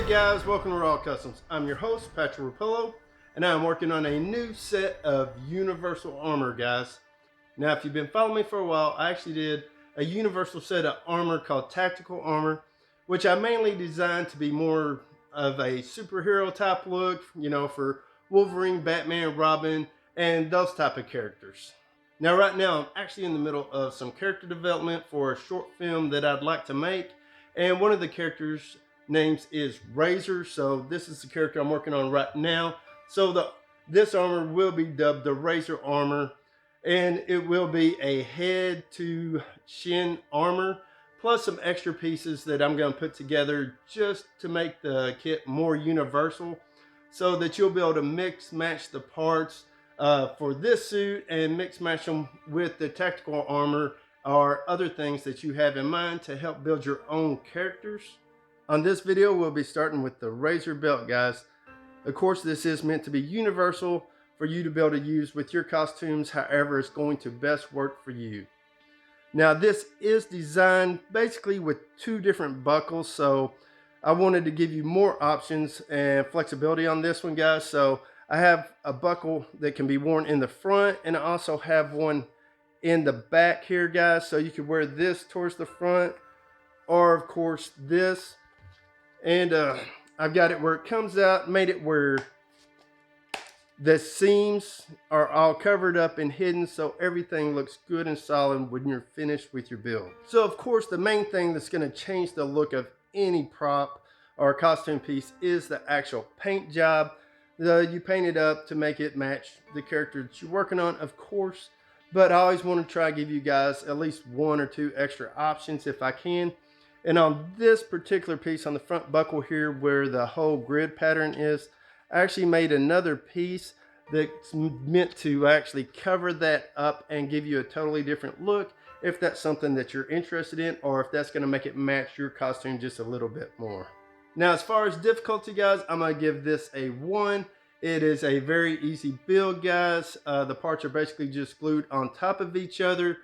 Hey guys, welcome to Raw Customs. I'm your host, Patrick Rapillo, and I'm working on a new set of universal armor, guys. Now, if you've been following me for a while, I actually did a universal set of armor called Tactical Armor, which I mainly designed to be more of a superhero type look, you know, for Wolverine, Batman, Robin, and those type of characters. Now, right now, I'm actually in the middle of some character development for a short film that I'd like to make, and one of the characters' names is Razer, so this is the character I'm working on right now. So this armor will be dubbed the Razer armor, and it will be a head to shin armor plus some extra pieces that I'm going to put together just to make the kit more universal, so that you'll be able to mix match the parts for this suit and mix match them with the tactical armor or other things that you have in mind to help build your own characters. On this video, we'll be starting with the Razer Belt, guys. Of course, this is meant to be universal for you to be able to use with your costumes, however it's going to best work for you. Now, this is designed basically with two different buckles, so I wanted to give you more options and flexibility on this one, guys. So I have a buckle that can be worn in the front, and I also have one in the back here, guys, so you can wear this towards the front, or of course this. And I've got it where it comes out, made it where the seams are all covered up and hidden, so everything looks good and solid when you're finished with your build. So of course, the main thing that's going to change the look of any prop or costume piece is the actual paint job. You paint it up to make it match the character that you're working on, of course, but I always want to try to give you guys at least one or two extra options if I can. And on this particular piece on the front buckle here, where the whole grid pattern is, I actually made another piece that's meant to actually cover that up and give you a totally different look, if that's something that you're interested in, or if that's going to make it match your costume just a little bit more. Now, as far as difficulty, guys, I'm going to give this a 1. It is a very easy build, guys. The parts are basically just glued on top of each other.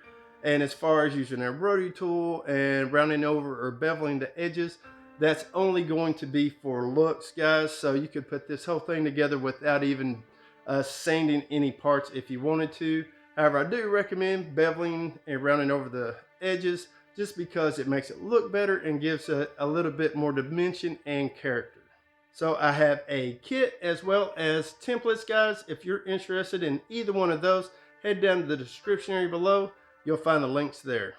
And as far as using a rotary tool and rounding over or beveling the edges, that's only going to be for looks, guys. So you could put this whole thing together without even sanding any parts if you wanted to. However, I do recommend beveling and rounding over the edges, just because it makes it look better and gives it a little bit more dimension and character. So I have a kit as well as templates, guys. If you're interested in either one of those, head down to the description area below. You'll find the links there.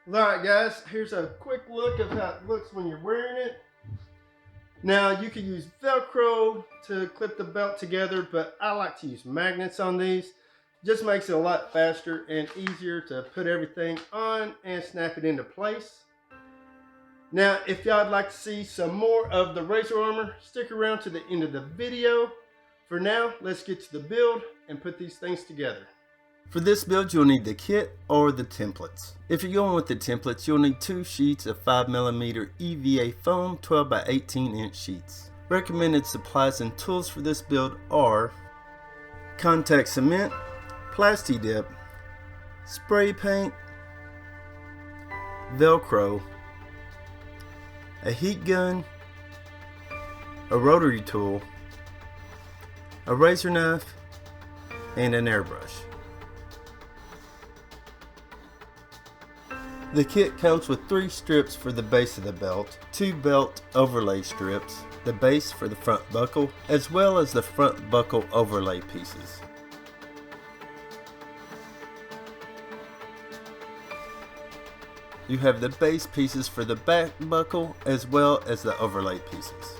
Alright guys, here's a quick look of how it looks when you're wearing it. Now, you could use Velcro to clip the belt together, but I like to use magnets on these. Just makes it a lot faster and easier to put everything on and snap it into place. Now, if y'all would like to see some more of the Razer armor, stick around to the end of the video. For now, let's get to the build and put these things together. For this build, you'll need the kit or the templates. If you're going with the templates, you'll need 2 sheets of 5mm EVA foam 12 by 18 inch sheets. Recommended supplies and tools for this build are contact cement, PLASTI dip, spray paint, Velcro, a heat gun, a rotary tool, a razor knife, and an airbrush. The kit comes with 3 strips for the base of the belt, 2 belt overlay strips, the base for the front buckle, as well as the front buckle overlay pieces. You have the base pieces for the back buckle as well as the overlay pieces.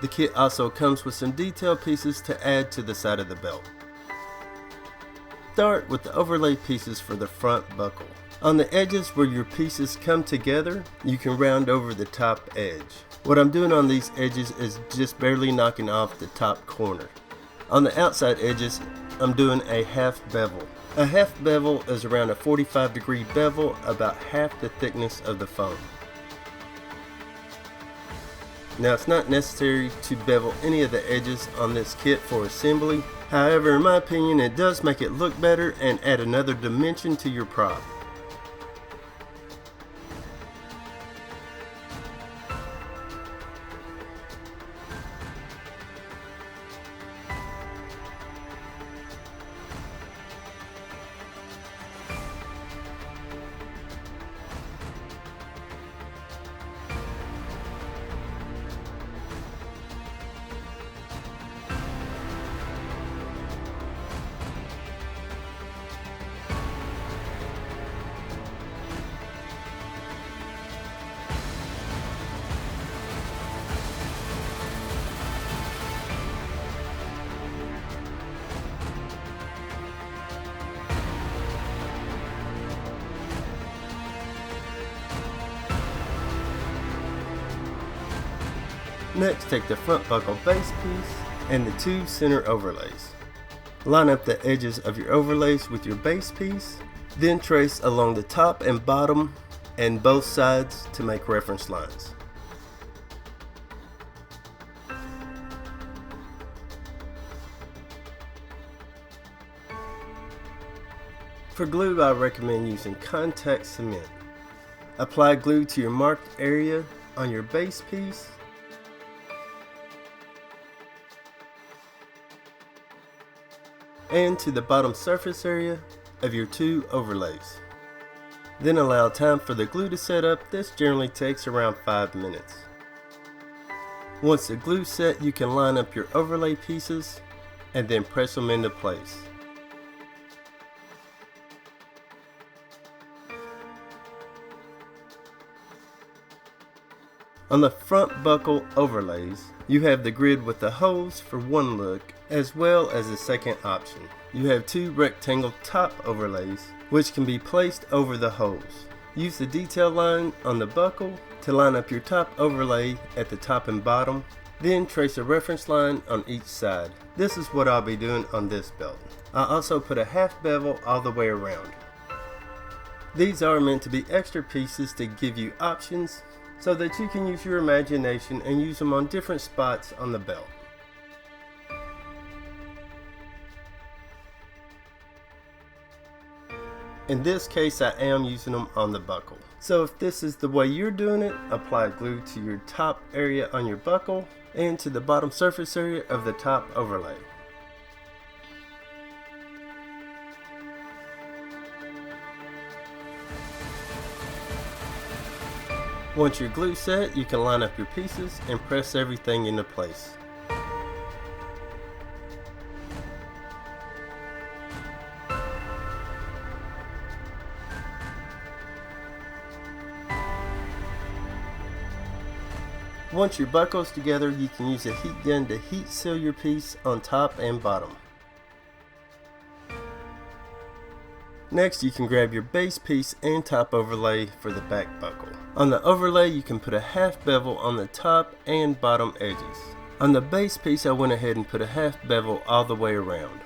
The kit also comes with some detail pieces to add to the side of the belt. Start with the overlay pieces for the front buckle. On the edges where your pieces come together, you can round over the top edge. What I'm doing on these edges is just barely knocking off the top corner. On the outside edges, I'm doing a half bevel. A half bevel is around a 45-degree bevel, about half the thickness of the foam. Now, it's not necessary to bevel any of the edges on this kit for assembly. However, in my opinion, it does make it look better and add another dimension to your prop. Next, take the front buckle base piece and the two center overlays. Line up the edges of your overlays with your base piece, then trace along the top and bottom and both sides to make reference lines. For glue, I recommend using contact cement. Apply glue to your marked area on your base piece and to the bottom surface area of your two overlays. Then allow time for the glue to set up. This generally takes around 5 minutes. Once the glue set, you can line up your overlay pieces and then press them into place. On the front buckle overlays, you have the grid with the holes for one look, as well as a second option. You have two rectangle top overlays, which can be placed over the holes. Use the detail line on the buckle to line up your top overlay at the top and bottom, then trace a reference line on each side. This is what I'll be doing on this belt. I also put a half bevel all the way around. These are meant to be extra pieces to give you options, so that you can use your imagination and use them on different spots on the belt. In this case, I am using them on the buckle. So if this is the way you're doing it, apply glue to your top area on your buckle and to the bottom surface area of the top overlay. Once your glue set, you can line up your pieces and press everything into place. Once your buckle's together, you can use a heat gun to heat seal your piece on top and bottom. Next, you can grab your base piece and top overlay for the back buckle. On the overlay, you can put a half bevel on the top and bottom edges. On the base piece, I went ahead and put a half bevel all the way around.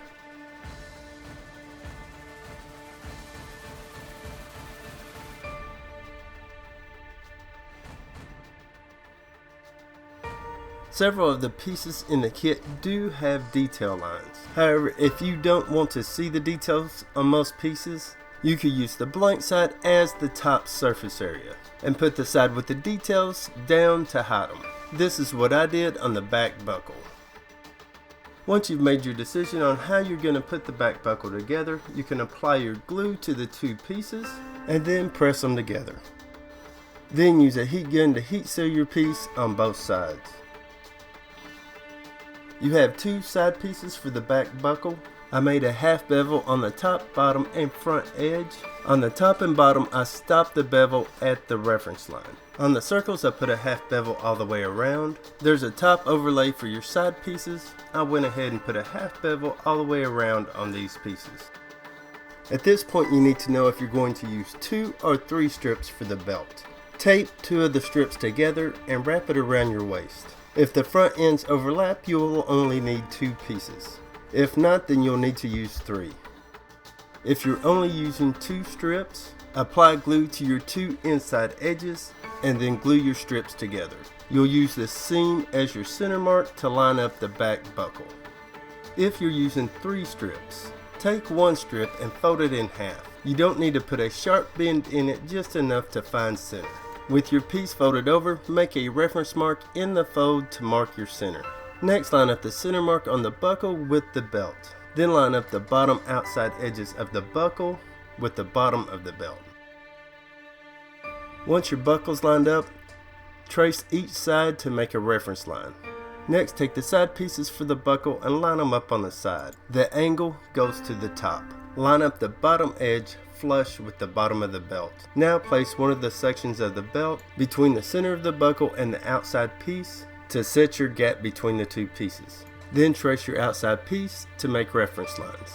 Several of the pieces in the kit do have detail lines. However, if you don't want to see the details on most pieces, you could use the blank side as the top surface area and put the side with the details down to hide them. This is what I did on the back buckle. Once you've made your decision on how you're going to put the back buckle together, you can apply your glue to the two pieces and then press them together. Then use a heat gun to heat seal your piece on both sides. You have two side pieces for the back buckle. I made a half bevel on the top, bottom, and front edge. On the top and bottom, I stopped the bevel at the reference line. On the circles, I put a half bevel all the way around. There's a top overlay for your side pieces. I went ahead and put a half bevel all the way around on these pieces. At this point, you need to know if you're going to use 2 or 3 strips for the belt. Tape 2 of the strips together and wrap it around your waist. If the front ends overlap, you will only need 2 pieces. If not, then you'll need to use 3. If you're only using 2 strips, apply glue to your 2 inside edges and then glue your strips together. You'll use the seam as your center mark to line up the back buckle. If you're using 3 strips, take 1 strip and fold it in half. You don't need to put a sharp bend in it, just enough to find center. With your piece folded over, make a reference mark in the fold to mark your center. Next, line up the center mark on the buckle with the belt. Then line up the bottom outside edges of the buckle with the bottom of the belt. Once your buckle's lined up, trace each side to make a reference line. Next, take the side pieces for the buckle and line them up on the side. The angle goes to the top. Line up the bottom edge flush with the bottom of the belt. Now place one of the sections of the belt between the center of the buckle and the outside piece to set your gap between the 2 pieces. Then trace your outside piece to make reference lines.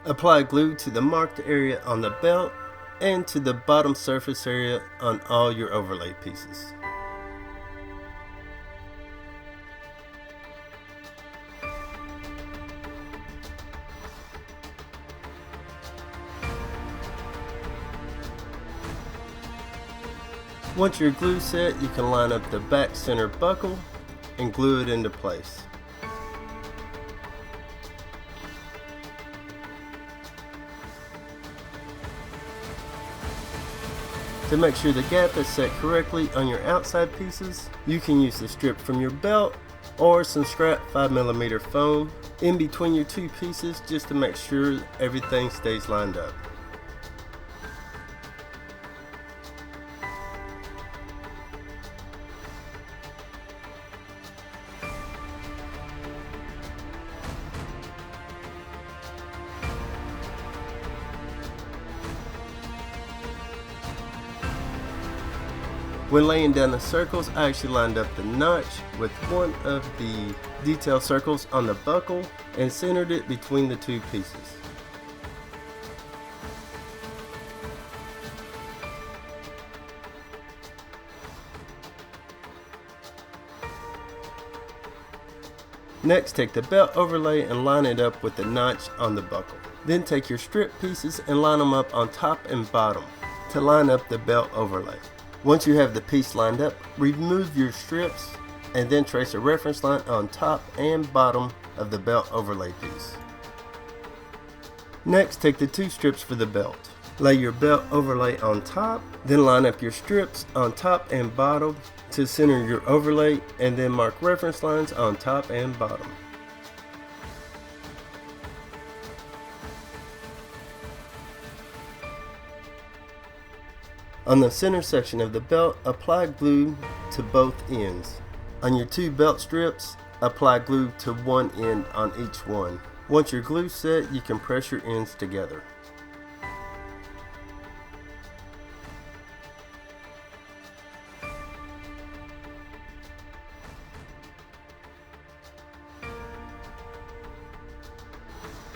Apply glue to the marked area on the belt and to the bottom surface area on all your overlay pieces. Once your glue set, you can line up the back center buckle and glue it into place. To make sure the gap is set correctly on your outside pieces, you can use the strip from your belt or some scrap 5mm foam in between your two pieces just to make sure everything stays lined up. When laying down the circles, I actually lined up the notch with one of the detail circles on the buckle and centered it between the two pieces. Next, take the belt overlay and line it up with the notch on the buckle. Then take your strip pieces and line them up on top and bottom to line up the belt overlay. Once you have the piece lined up, remove your strips and then trace a reference line on top and bottom of the belt overlay piece. Next, take the two strips for the belt. Lay your belt overlay on top, then line up your strips on top and bottom to center your overlay, and then mark reference lines on top and bottom. On the center section of the belt, apply glue to both ends. On your two belt strips, apply glue to one end on each one. Once your glue set, you can press your ends together.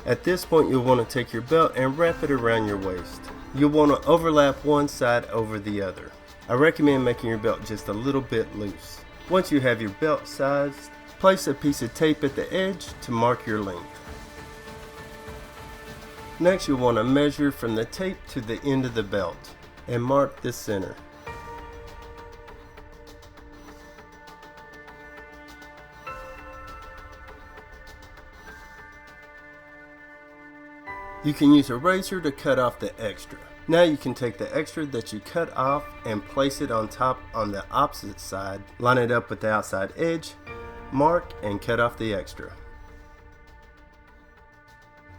At this point, you'll want to take your belt and wrap it around your waist. You'll want to overlap one side over the other. I recommend making your belt just a little bit loose. Once you have your belt sized, place a piece of tape at the edge to mark your length. Next, you'll want to measure from the tape to the end of the belt and mark the center. You can use a razor to cut off the extra. Now you can take the extra that you cut off and place it on top on the opposite side, line it up with the outside edge, mark and cut off the extra.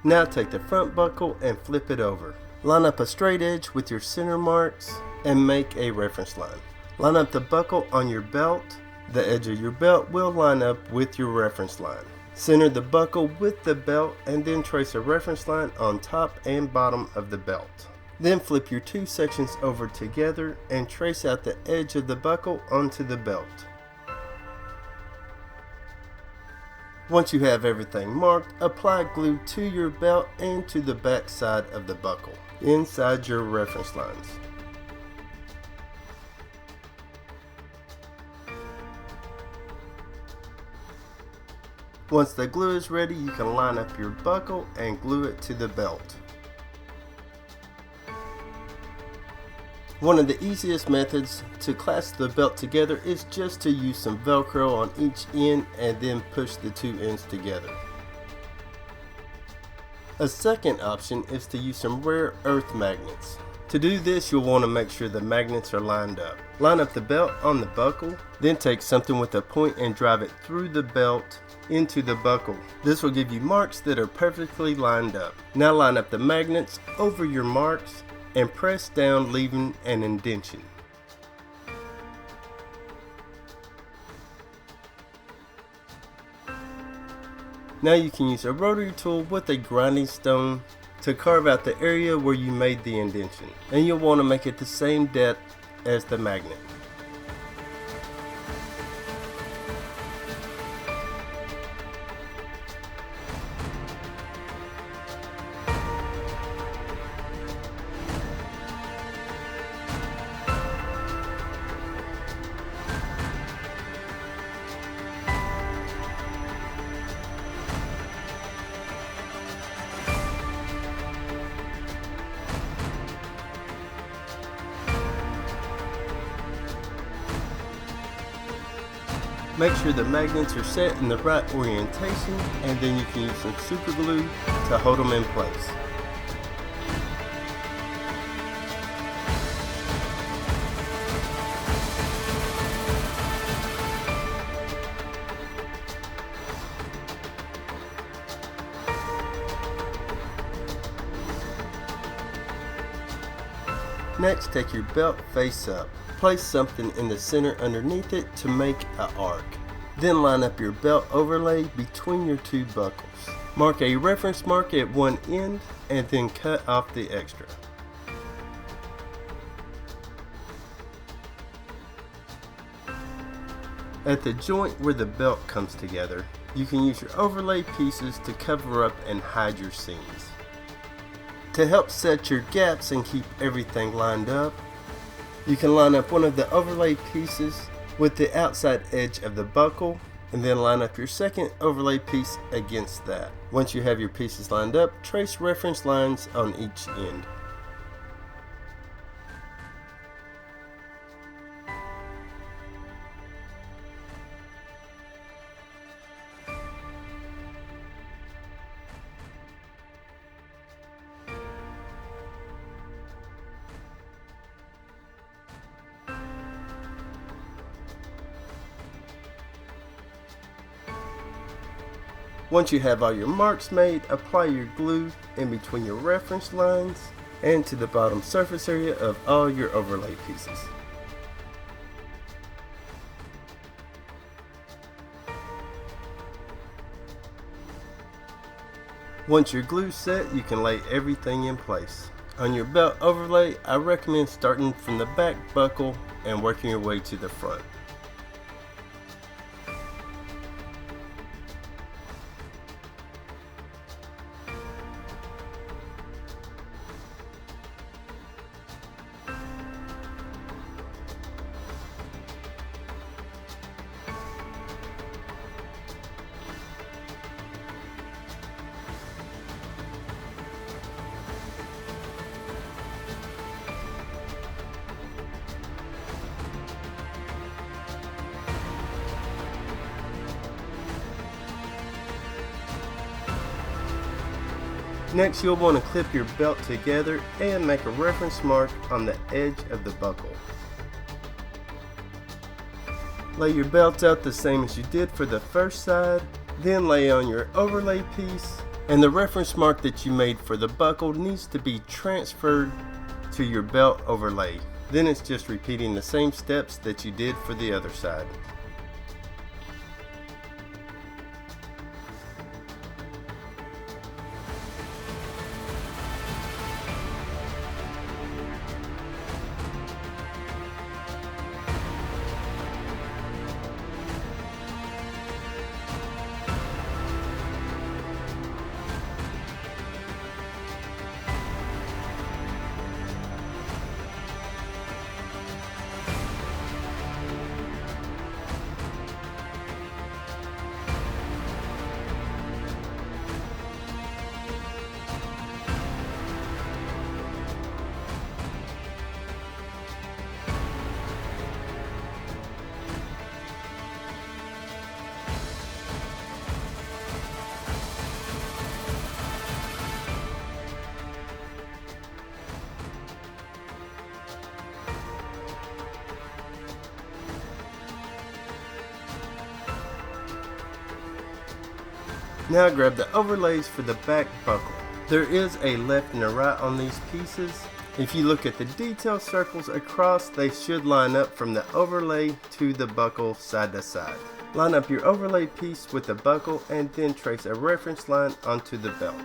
Now take the front buckle and flip it over. Line up a straight edge with your center marks and make a reference line. Line up the buckle on your belt. The edge of your belt will line up with your reference line. Center the buckle with the belt and then trace a reference line on top and bottom of the belt. Then flip your two sections over together and trace out the edge of the buckle onto the belt. Once you have everything marked, apply glue to your belt and to the back side of the buckle, inside your reference lines. Once the glue is ready, you can line up your buckle and glue it to the belt. One of the easiest methods to clasp the belt together is just to use some Velcro on each end and then push the two ends together. A second option is to use some rare earth magnets. To do this, you'll want to make sure the magnets are lined up. Line up the belt on the buckle, then take something with a point and drive it through the belt into the buckle. This will give you marks that are perfectly lined up. Now line up the magnets over your marks and press down, leaving an indentation. Now you can use a rotary tool with a grinding stone to carve out the area where you made the indentation, and you'll want to make it the same depth as the magnet. Make sure the magnets are set in the right orientation, and then you can use some super glue to hold them in place. Next, take your belt face up. Place something in the center underneath it to make an arc. Then line up your belt overlay between your two buckles. Mark a reference mark at one end and then cut off the extra. At the joint where the belt comes together, you can use your overlay pieces to cover up and hide your seams. To help set your gaps and keep everything lined up, you can line up one of the overlay pieces with the outside edge of the buckle and then line up your second overlay piece against that. Once you have your pieces lined up, trace reference lines on each end. Once you have all your marks made, apply your glue in between your reference lines and to the bottom surface area of all your overlay pieces. Once your glue's set, you can lay everything in place. On your belt overlay, I recommend starting from the back buckle and working your way to the front. Next, you'll want to clip your belt together and make a reference mark on the edge of the buckle. Lay your belt out the same as you did for the first side, then lay on your overlay piece, and the reference mark that you made for the buckle needs to be transferred to your belt overlay. Then it's just repeating the same steps that you did for the other side. Now grab the overlays for the back buckle. There is a left and a right on these pieces. If you look at the detail circles across, they should line up from the overlay to the buckle side to side. Line up your overlay piece with the buckle and then trace a reference line onto the belt.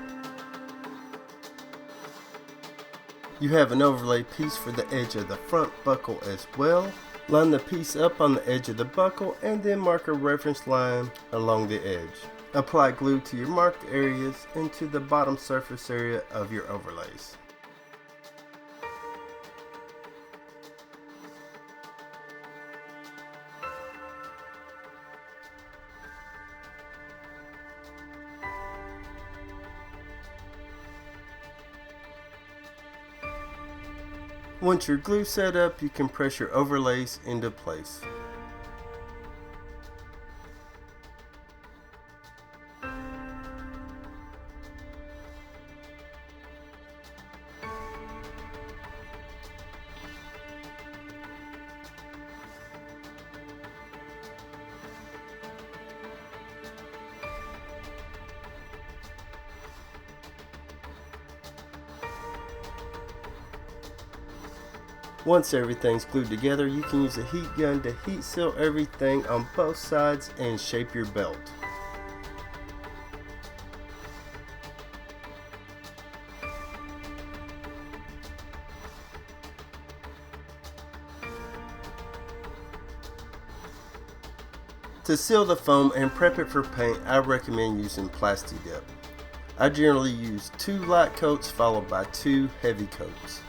You have an overlay piece for the edge of the front buckle as well. Line the piece up on the edge of the buckle and then mark a reference line along the edge. Apply glue to your marked areas and to the bottom surface area of your overlays. Once your glue set up, you can press your overlays into place. Once everything's glued together, you can use a heat gun to heat seal everything on both sides and shape your belt. To seal the foam and prep it for paint, I recommend using PLASTI dip. I generally use 2 light coats followed by 2 heavy coats.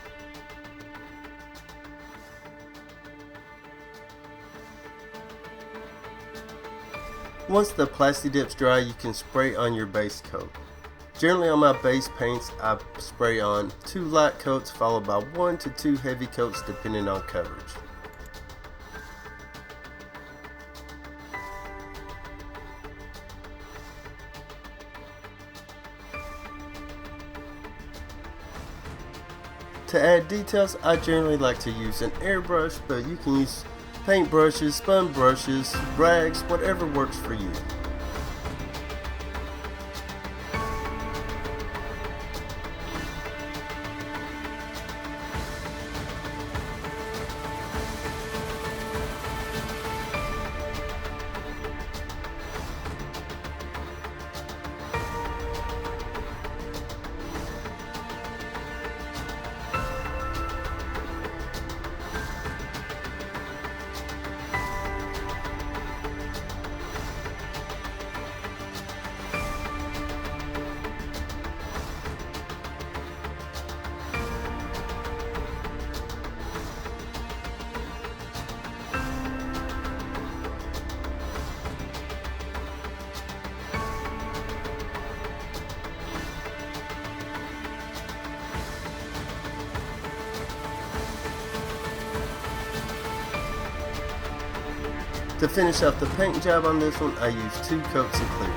Once the PLASTI dip's dry, you can spray on your base coat. Generally on my base paints, I spray on 2 light coats followed by 1 to 2 heavy coats depending on coverage. To add details, I generally like to use an airbrush, but you can use paint brushes, spun brushes, rags, whatever works for you. To finish off the paint job on this one, I used 2 coats of clear.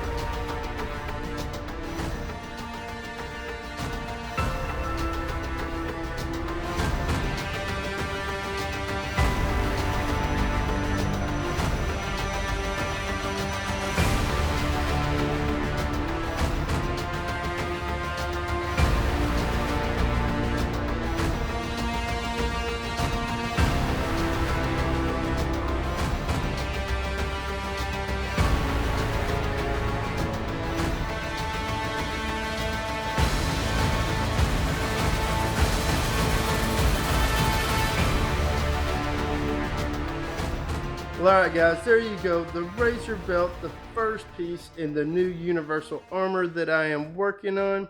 Alright guys, there you go, the Razer Belt, the first piece in the new universal armor that I am working on.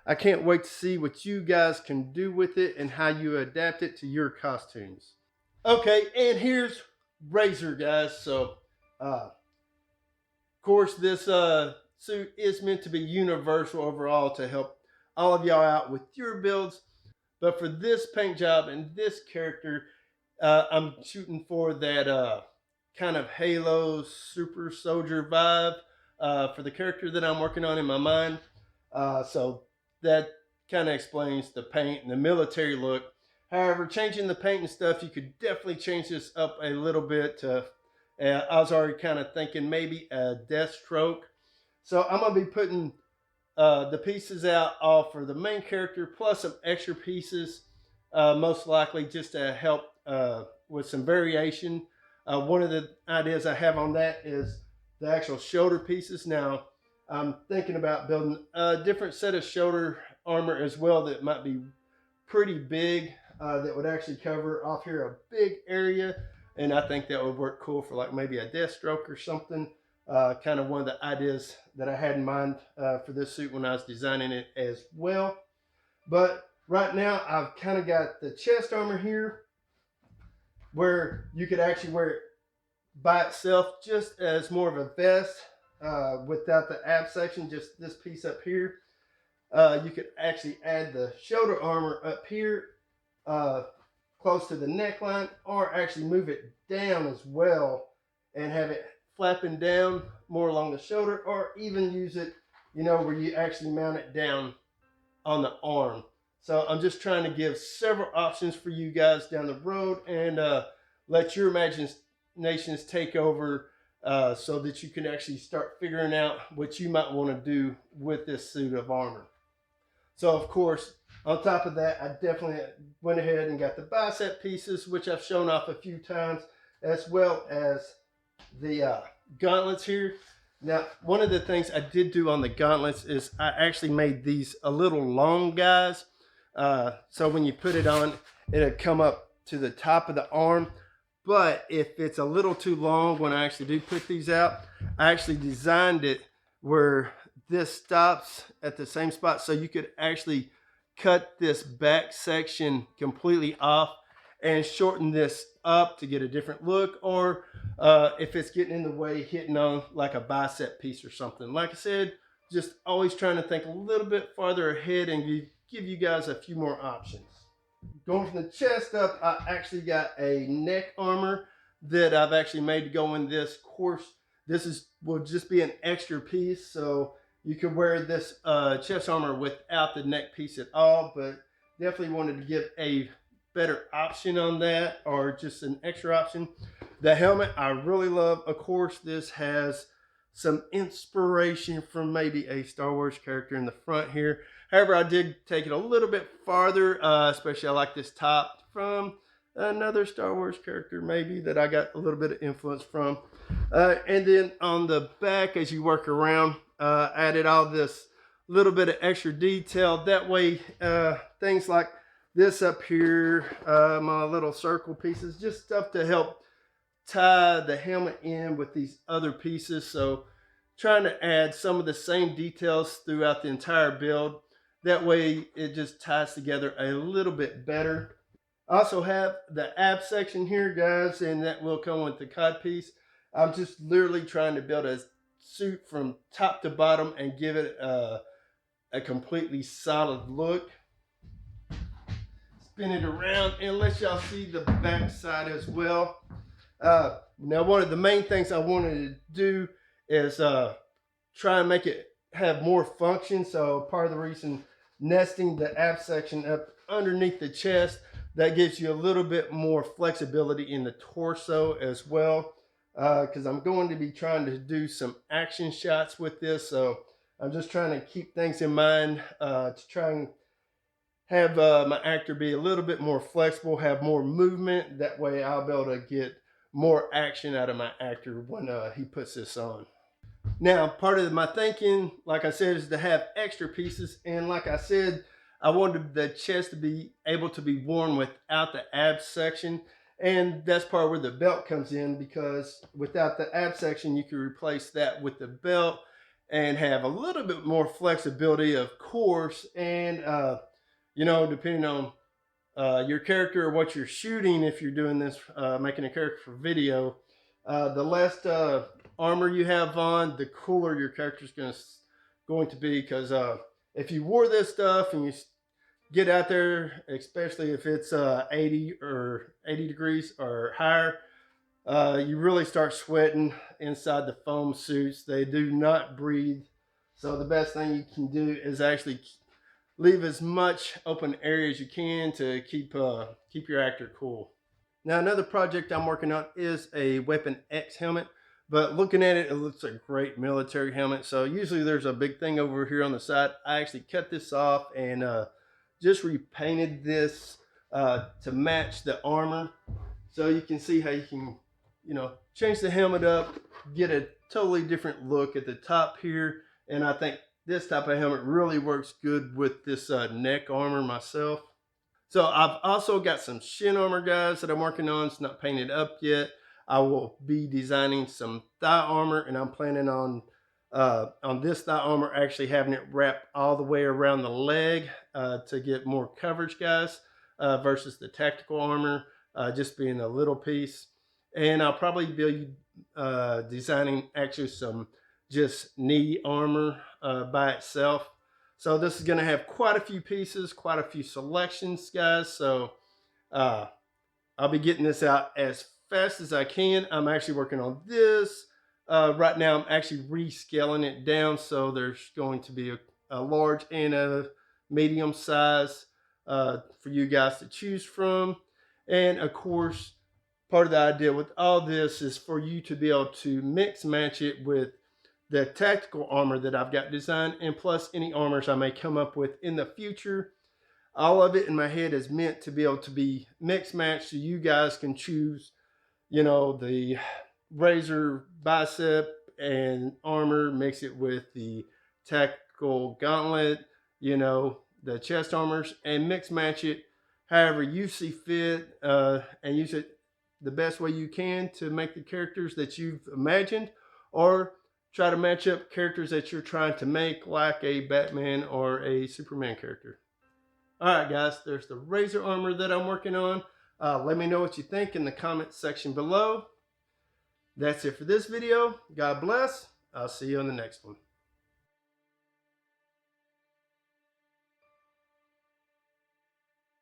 I can't wait to see what you guys can do with it and how you adapt it to your costumes. Okay, and here's Razer, guys. So, of course, this suit is meant to be universal overall to help all of y'all out with your builds. But for this paint job and this character, I'm shooting for that kind of Halo super soldier vibe for the character that I'm working on in my mind. So that kind of explains the paint and the military look. However, changing the paint and stuff, you could definitely change this up a little bit. I was already kind of thinking maybe a Deathstroke. So I'm going to be putting the pieces out all for the main character, plus some extra pieces, most likely just to help with some variation. One of the ideas I have on that is the actual shoulder pieces. Now, I'm thinking about building a different set of shoulder armor as well that might be pretty big, that would actually cover off here a big area. And I think that would work cool for like maybe a Deathstroke or something. Kind of one of the ideas that I had in mind for this suit when I was designing it as well. But right now, I've kind of got the chest armor here, where you could actually wear it by itself just as more of a vest without the ab section, just this piece up here. You could actually add the shoulder armor up here close to the neckline, or actually move it down as well and have it flapping down more along the shoulder, or even use it, you know, where you actually mount it down on the arm. So I'm just trying to give several options for you guys down the road and let your imaginations take over so that you can actually start figuring out what you might want to do with this suit of armor. So of course, On top of that, I definitely went ahead and got the bicep pieces, which I've shown off a few times, as well as the gauntlets here. Now, one of the things I did do on the gauntlets is I actually made these a little long, guys. So when you put it on, it'll come up to the top of the arm. But if it's a little too long when I actually do put these out, I actually designed it where this stops at the same spot, so you could actually cut this back section completely off and shorten this up to get a different look, or if it's getting in the way, hitting on like a bicep piece or something. Like I said, just always trying to think a little bit farther ahead and give you guys a few more options. Going from the chest up, I actually got a neck armor that I've actually made to go in this. Of course, will just be an extra piece, so you could wear this chest armor without the neck piece at all, but definitely wanted to give a better option on that, or just an extra option. The helmet I really love. Of course, this has some inspiration from maybe a Star Wars character in the front here. However, I did take it a little bit farther, especially I like this top from another Star Wars character maybe that I got a little bit of influence from. And then on the back, as you work around, added all this little bit of extra detail. That way, things like this up here, my little circle pieces, just stuff to help tie the helmet in with these other pieces. So trying to add some of the same details throughout the entire build. That way it just ties together a little bit better. I also have the ab section here, guys, and that will come with the cod piece. I'm just literally trying to build a suit from top to bottom and give it a completely solid look. Spin it around and let y'all see the back side as well. Now, one of the main things I wanted to do is try and make it have more function. So part of the reason nesting the ab section up underneath the chest, that gives you a little bit more flexibility in the torso as well. Because I'm going to be trying to do some action shots with this. So I'm just trying to keep things in mind to try and have my actor be a little bit more flexible, have more movement. That way I'll be able to get more action out of my actor when he puts this on. Now, part of my thinking, like I said, is to have extra pieces. And like I said, I wanted the chest to be able to be worn without the ab section. And that's part where the belt comes in, because without the ab section, you can replace that with the belt and have a little bit more flexibility, of course. And, you know, depending on your character or what you're shooting, if you're doing this, making a character for video, the less armor you have on, the cooler your character's going to be. Because if you wore this stuff and you get out there, especially if it's 80 degrees or higher, you really start sweating inside the foam suits. They do not breathe. So the best thing you can do is actually leave as much open area as you can to keep your actor cool. Now, another project I'm working on is a Weapon X helmet. But looking at it, it looks like a great military helmet. So usually there's a big thing over here on the side. I actually cut this off and just repainted this to match the armor. So you can see how you can, you know, change the helmet up, get a totally different look at the top here. And I think this type of helmet really works good with this neck armor myself. So I've also got some shin armor, guys, that I'm working on. It's not painted up yet. I will be designing some thigh armor, and I'm planning on this thigh armor actually having it wrapped all the way around the leg to get more coverage, guys, versus the tactical armor just being a little piece. And I'll probably be designing actually some just knee armor by itself. So this is going to have quite a few pieces, quite a few selections, guys. So I'll be getting this out as fast as I can. I'm actually working on this. Right now, I'm actually rescaling it down. So there's going to be a large and a medium size for you guys to choose from. And of course, part of the idea with all this is for you to be able to mix match it with the tactical armor that I've got designed, and plus any armors I may come up with in the future. all of it in my head is meant to be able to be mix matched, so you guys can choose, you know, the Razer bicep and armor, mix it with the tactical gauntlet, you know, the chest armors, and mix match it however you see fit, and use it the best way you can to make the characters that you've imagined, or try to match up characters that you're trying to make, like a Batman or a Superman character. Alright guys, there's the Razer armor that I'm working on. Let me know what you think in the comments section below. That's it for this video. God bless. I'll see you on the next one.